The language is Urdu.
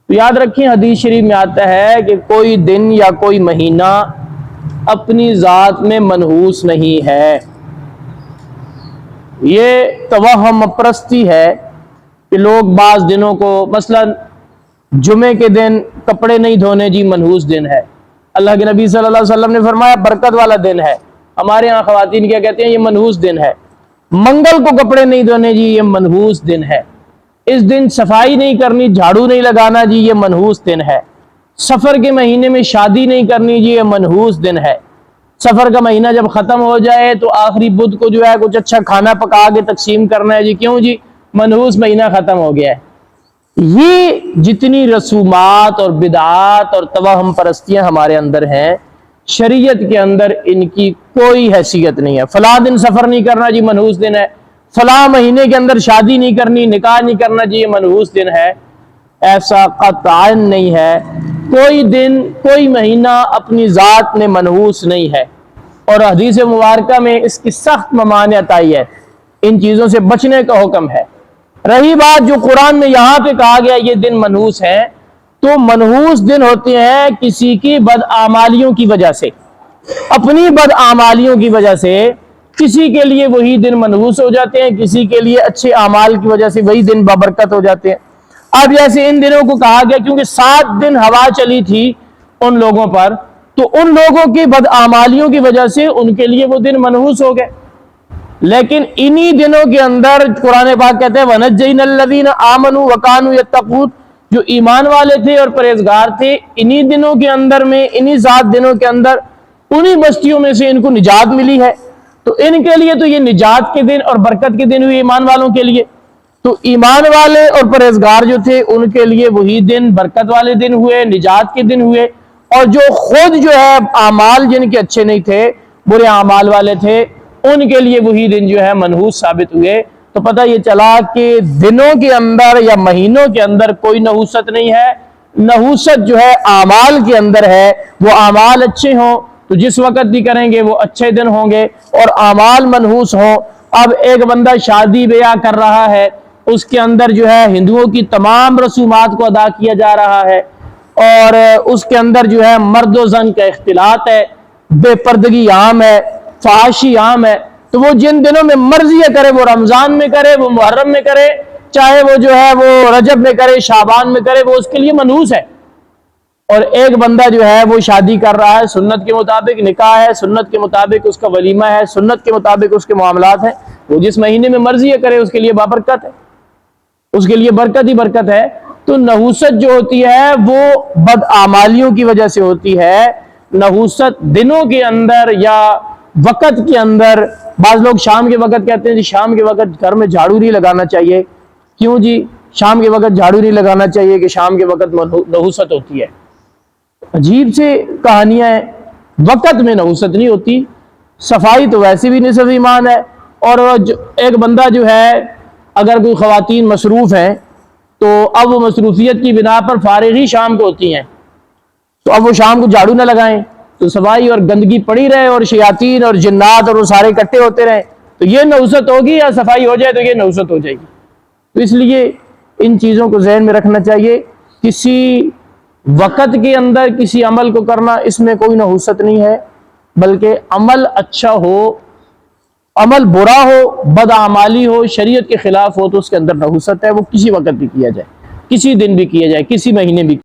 تو یاد رکھیں حدیث شریف میں آتا ہے کہ کوئی دن یا کوئی مہینہ اپنی ذات میں منحوس نہیں ہے. یہ توہم پرستی ہے کہ لوگ بعض دنوں کو، مثلا جمعے کے دن کپڑے نہیں دھونے، جی منحوس دن ہے. اللہ کے نبی صلی اللہ علیہ وسلم نے فرمایا برکت والا دن ہے. ہمارے ہاں خواتین کیا کہتے ہیں؟ یہ منحوس دن ہے. منگل کو کپڑے نہیں دھونے، جی یہ منحوس دن ہے. اس دن صفائی نہیں کرنی، جھاڑو نہیں لگانا، جی یہ منحوس دن ہے. سفر کے مہینے میں شادی نہیں کرنی، جی یہ منحوس دن ہے. سفر کا مہینہ جب ختم ہو جائے تو آخری بدھ کو جو ہے کچھ اچھا کھانا پکا کے تقسیم کرنا ہے، جی کیوں؟ جی منحوس مہینہ ختم ہو گیا ہے. یہ جتنی رسومات اور بدعات اور توہم پرستیاں ہمارے اندر ہیں، شریعت کے اندر ان کی کوئی حیثیت نہیں ہے. فلاں دن سفر نہیں کرنا، جی منحوس دن ہے. فلاں مہینے کے اندر شادی نہیں کرنی، نکاح نہیں کرنا، جی یہ منحوس دن ہے. ایسا قطعاً نہیں ہے. کوئی دن، کوئی مہینہ اپنی ذات میں منحوس نہیں ہے. اور حدیث مبارکہ میں اس کی سخت ممانعت آئی ہے. ان چیزوں سے بچنے کا حکم ہے. رہی بات جو قرآن میں یہاں پہ کہا گیا یہ دن منحوس ہے، تو منحوس دن ہوتے ہیں کسی کی بدعمالیوں کی وجہ سے. اپنی بدعمالیوں کی وجہ سے کسی کے لیے وہی دن منحوس ہو جاتے ہیں، کسی کے لیے اچھے اعمال کی وجہ سے وہی دن بابرکت ہو جاتے ہیں. اب جیسے ان دنوں کو کہا گیا کیونکہ 7 دن ہوا چلی تھی ان لوگوں پر، تو ان لوگوں کی بدعمالیوں کی وجہ سے ان کے لیے وہ دن منحوس ہو گئے. لیکن انہی دنوں کے اندر قرآن پاک کہتے ہیں وَنَجَّيْنَا الَّذِينَ آمَنُوا وَكَانُوا يَتَّقُونَ، جو ایمان والے تھے اور پرہیزگار تھے، انہی دنوں کے اندر میں، انہی 7 دنوں کے اندر انہی بستیوں میں سے ان کو نجات ملی ہے. تو ان کے لیے تو یہ نجات کے دن اور برکت کے دن ہوئے ایمان والوں کے لیے. تو ایمان والے اور پرہیزگار جو تھے ان کے لیے وہی دن برکت والے دن ہوئے، نجات کے دن ہوئے. اور جو خود جو ہے اعمال جن کے اچھے نہیں تھے، برے اعمال والے تھے، ان کے لیے وہی دن جو ہے منحوس ثابت ہوئے. تو پتہ یہ چلا کہ دنوں کے اندر یا مہینوں کے اندر کوئی نحوست نہیں ہے. نحوست جو ہے اعمال کے اندر ہے. وہ اعمال اچھے ہوں تو جس وقت بھی کریں گے وہ اچھے دن ہوں گے، اور اعمال منحوس ہوں. اب ایک بندہ شادی بیاہ کر رہا ہے، اس کے اندر جو ہے ہندوؤں کی تمام رسومات کو ادا کیا جا رہا ہے، اور اس کے اندر جو ہے مرد و زن کا اختلاط ہے، بے پردگی عام ہے، فحاشی عام ہے. تو وہ جن دنوں میں مرضی کرے، وہ رمضان میں کرے، وہ محرم میں کرے، چاہے وہ جو ہے وہ رجب میں کرے، شعبان میں کرے، وہ اس کے لیے منحوس ہے. اور ایک بندہ جو ہے وہ شادی کر رہا ہے، سنت کے مطابق نکاح ہے، سنت کے مطابق اس کا ولیمہ ہے، سنت کے مطابق اس کے معاملات ہیں، وہ جس مہینے میں مرضی کرے اس کے لیے بابرکت ہے، اس کے لیے برکت ہی برکت ہے. تو نحوست جو ہوتی ہے وہ بدعمالیوں کی وجہ سے ہوتی ہے. نحوست دنوں کے اندر یا وقت کے اندر، بعض لوگ شام کے وقت کہتے ہیں جی شام کے وقت گھر میں جھاڑو نہیں لگانا چاہیے. کیوں جی شام کے وقت جھاڑو نہیں لگانا چاہیے کہ شام کے وقت نحوست ہوتی ہے؟ عجیب سے کہانیاں ہیں. وقت میں نحوست نہیں ہوتی. صفائی تو ویسے بھی نصف ایمان ہے. اور ایک بندہ جو ہے اگر کوئی خواتین مصروف ہیں تو اب وہ مصروفیت کی بنا پر فارغ ہی شام کو ہوتی ہیں، تو اب وہ شام کو جھاڑو نہ لگائیں تو صفائی اور گندگی پڑی رہے اور شیاطین اور جنات اور وہ سارے اکٹھے ہوتے رہیں، تو یہ نحوست ہوگی. یا صفائی ہو جائے تو یہ نحوست ہو جائے گی. تو اس لیے ان چیزوں کو ذہن میں رکھنا چاہیے. کسی وقت کے اندر کسی عمل کو کرنا، اس میں کوئی نحوست نہیں ہے، بلکہ عمل اچھا ہو، عمل برا ہو، بدعمالی ہو، شریعت کے خلاف ہو، تو اس کے اندر نحوست ہے. وہ کسی وقت بھی کیا جائے، کسی دن بھی کیا جائے، کسی مہینے بھی